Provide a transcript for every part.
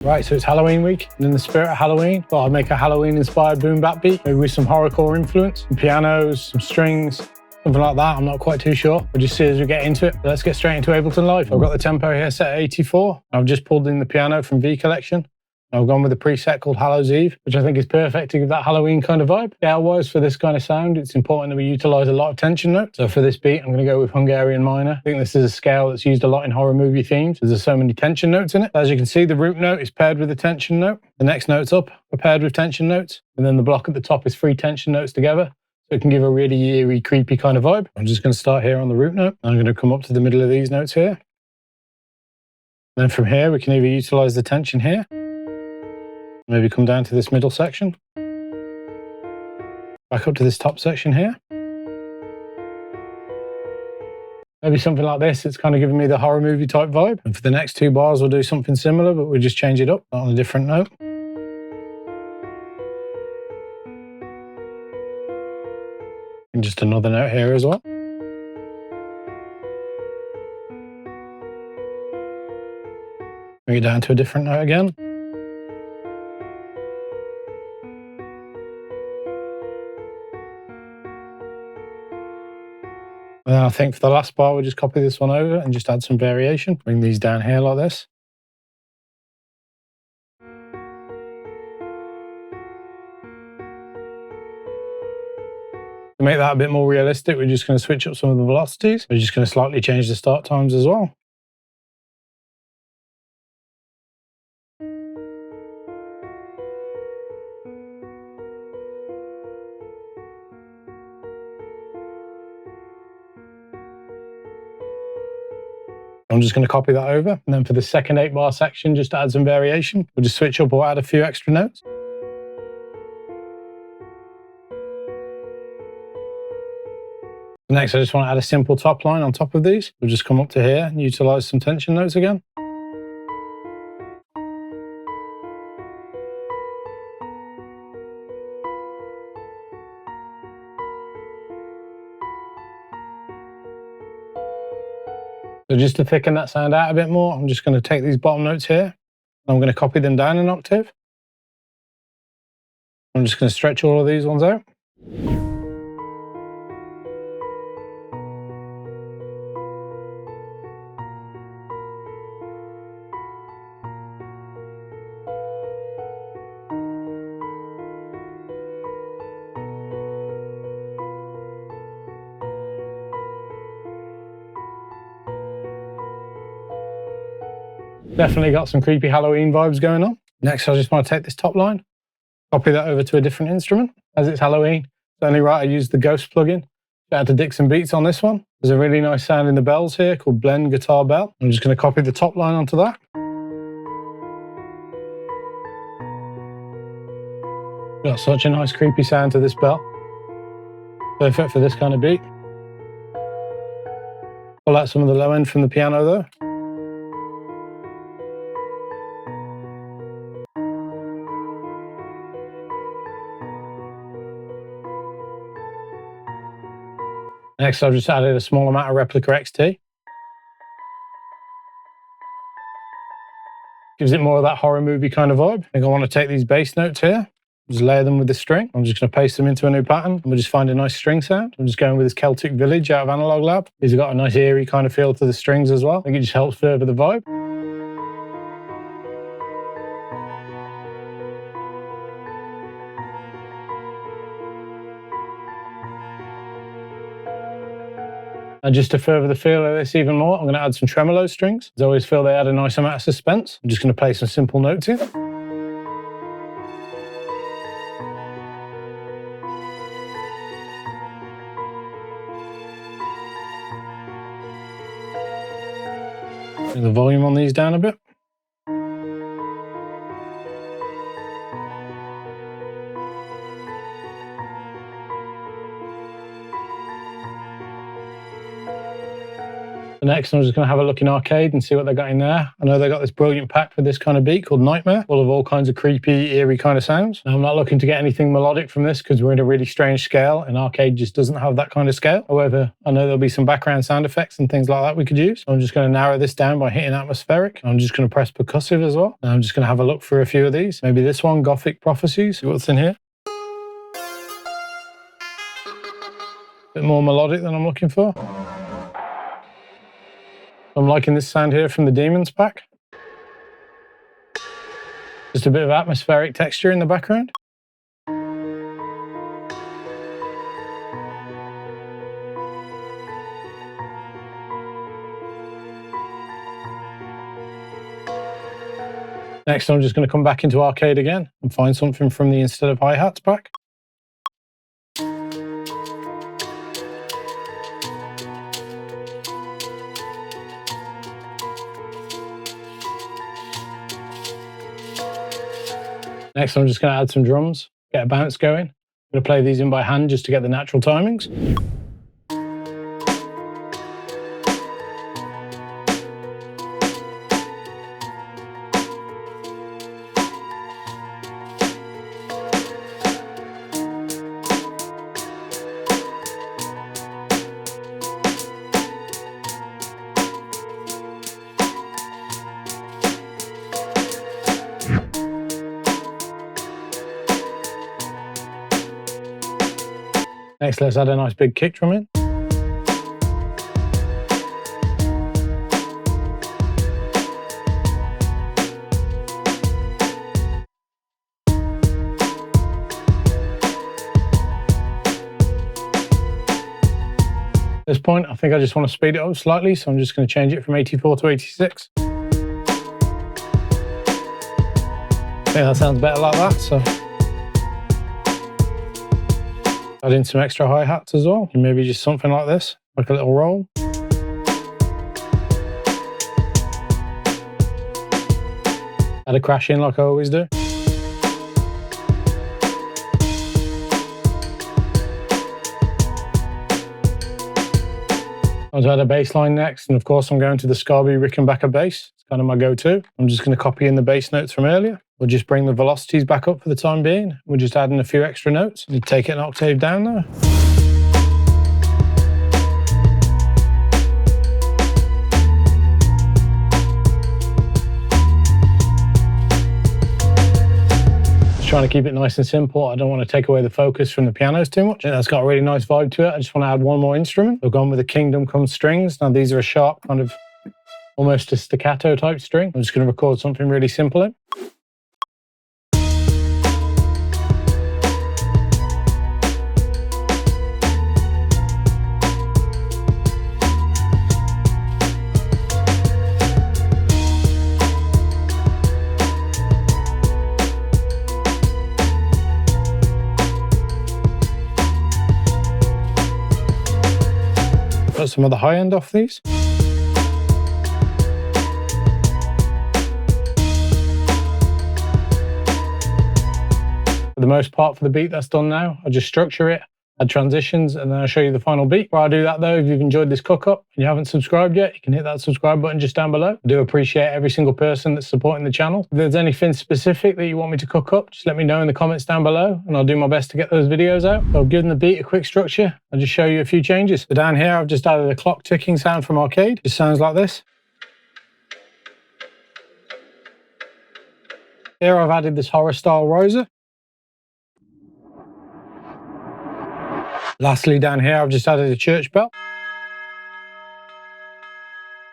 Right, so it's Halloween week, and in the spirit of Halloween, thought I'd make a Halloween-inspired boom bap beat, maybe with some horrorcore influence, some pianos, some strings, something like that. I'm not quite too sure. We'll just see as we get into it. Let's get straight into Ableton Live. I've got the tempo here set at 84. I've just pulled in the piano from V Collection. I've gone with a preset called Hallows Eve, which I think is perfect to give that Halloween kind of vibe. Scale-wise, for this kind of sound, it's important that we utilize a lot of tension notes. So for this beat, I'm going to go with Hungarian minor. I think this is a scale that's used a lot in horror movie themes. There's so many tension notes in it. As you can see, the root note is paired with a tension note. The next notes up are paired with tension notes. And then the block at the top is 3 tension notes together. So it can give a really eerie, creepy kind of vibe. I'm just going to start here on the root note. I'm going to come up to the middle of these notes here. Then from here, we can either utilize the tension here, maybe come down to this middle section, back up to this top section here. Maybe something like this. It's kind of giving me the horror movie type vibe. And for the next 2 bars, we'll do something similar, but we'll just change it up on a different note. And just another note here as well. Bring it down to a different note again. And then I think for the last bar, we'll just copy this one over and just add some variation. Bring these down here like this. To make that a bit more realistic, we're just going to switch up some of the velocities. We're just going to slightly change the start times as well. I'm just going to copy that over. And then for the second 8-bar section, just to add some variation, we'll just switch up or add a few extra notes. Next, I just want to add a simple top line on top of these. We'll just come up to here and utilize some tension notes again. So just to thicken that sound out a bit more, I'm just going to take these bottom notes here, and I'm going to copy them down an octave. I'm just going to stretch all of these ones out. Definitely got some creepy Halloween vibes going on. Next, I just want to take this top line, copy that over to a different instrument. As it's Halloween, it's only right I use the Ghost plugin. Shout out to Dixon Beats on this one. There's a really nice sound in the bells here called Blend Guitar Bell. I'm just going to copy the top line onto that. Got such a nice creepy sound to this bell. Perfect for this kind of beat. Pull out some of the low end from the piano though. Next, I've just added a small amount of Replica XT. Gives it more of that horror movie kind of vibe. I think I want to take these bass notes here, just layer them with the string. I'm just going to paste them into a new pattern, and we'll just find a nice string sound. I'm just going with this Celtic Village out of Analog Lab. These have got a nice eerie kind of feel to the strings as well. I think it just helps further the vibe. And just to further the feel of this even more, I'm going to add some tremolo strings. I always feel they add a nice amount of suspense. I'm just going to play some simple notes in. Bring the volume on these down a bit. Next, I'm just going to have a look in Arcade and see what they got in there. I know they got this brilliant pack for this kind of beat called Nightmare, full of all kinds of creepy, eerie kind of sounds. Now, I'm not looking to get anything melodic from this because we're in a really strange scale, and Arcade just doesn't have that kind of scale. However, I know there'll be some background sound effects and things like that we could use. So I'm just going to narrow this down by hitting atmospheric. I'm just going to press percussive as well. Now I'm just going to have a look for a few of these. Maybe this one, Gothic Prophecies. See what's in here. Bit more melodic than I'm looking for. I'm liking this sound here from the Demons pack. Just a bit of atmospheric texture in the background. Next, I'm just going to come back into Arcade again and find something from the Instead of Hi-Hats pack. Next, I'm just going to add some drums, get a bounce going. I'm going to play these in by hand just to get the natural timings. Next, let's add a nice big kick drum in. At this point, I think I just want to speed it up slightly, so I'm just going to change it from 84 to 86. Yeah, that sounds better like that, so add in some extra hi-hats as well, and maybe just something like this, like a little roll. Add a crash in like I always do. I'm going to add a bass line next, and of course I'm going to the Scarby Rickenbacker bass. It's kind of my go-to. I'm just going to copy in the bass notes from earlier. We'll just bring the velocities back up for the time being. We're just adding a few extra notes. You take it an octave down now. Just trying to keep it nice and simple. I don't want to take away the focus from the pianos too much. That's got a really nice vibe to it. I just want to add one more instrument. I've gone with the Kingdom Come strings. Now these are a sharp kind of almost a staccato type string. I'm just going to record something really simple in. Got some of the high end off these. For the most part, for the beat that's done now, I just structure it, add transitions, and then I'll show you the final beat. Before I do that though, if you've enjoyed this cook-up and you haven't subscribed yet, you can hit that subscribe button just down below. I do appreciate every single person that's supporting the channel. If there's anything specific that you want me to cook up, just let me know in the comments down below, and I'll do my best to get those videos out. So I've given the beat a quick structure. I'll just show you a few changes. So down here, I've just added a clock ticking sound from Arcade. It sounds like this. Here I've added this horror style riser. Lastly, down here, I've just added a church bell.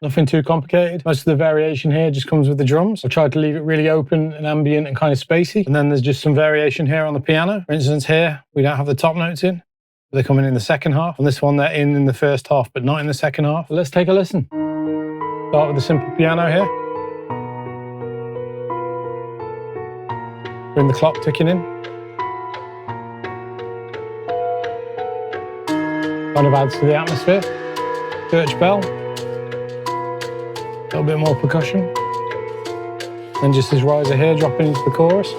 Nothing too complicated. Most of the variation here just comes with the drums. I've tried to leave it really open and ambient and kind of spacey. And then there's just some variation here on the piano. For instance, here, we don't have the top notes in. They're coming in the second half. On this one, they're in the first half, but not in the second half. Let's take a listen. Start with the simple piano here. Bring the clock ticking in. Kind of adds to the atmosphere. Church bell. A little bit more percussion. Then just this riser here dropping into the chorus.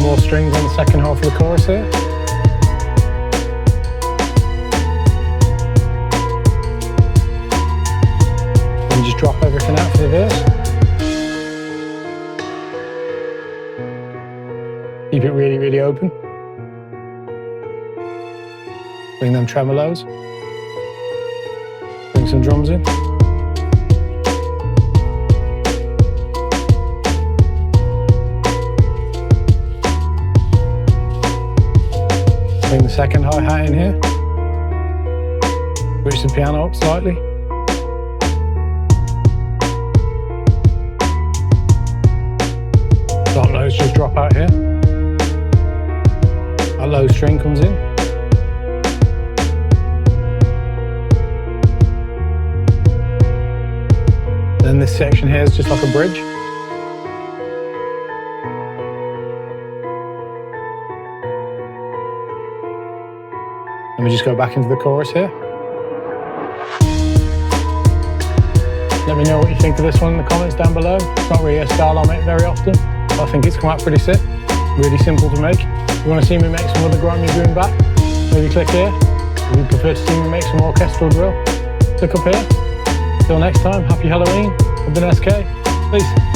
more strings on the second half of the chorus here. And just drop everything out for the verse. Keep it really, really open. Bring them tremolos. Bring some drums in. Bring the second hi-hat in here. Switch the piano up slightly. Top notes just drop out here. That low string comes in. Then this section here is just like a bridge. Let me just go back into the chorus here. Let me know what you think of this one in the comments down below. It's not really a style I make very often, but I think it's come out pretty sick. Really simple to make. If you want to see me make some other grimy boom bap, maybe click here. If you prefer to see me make some orchestral drill, click up here. Till next time, happy Halloween. I've been SK. Peace.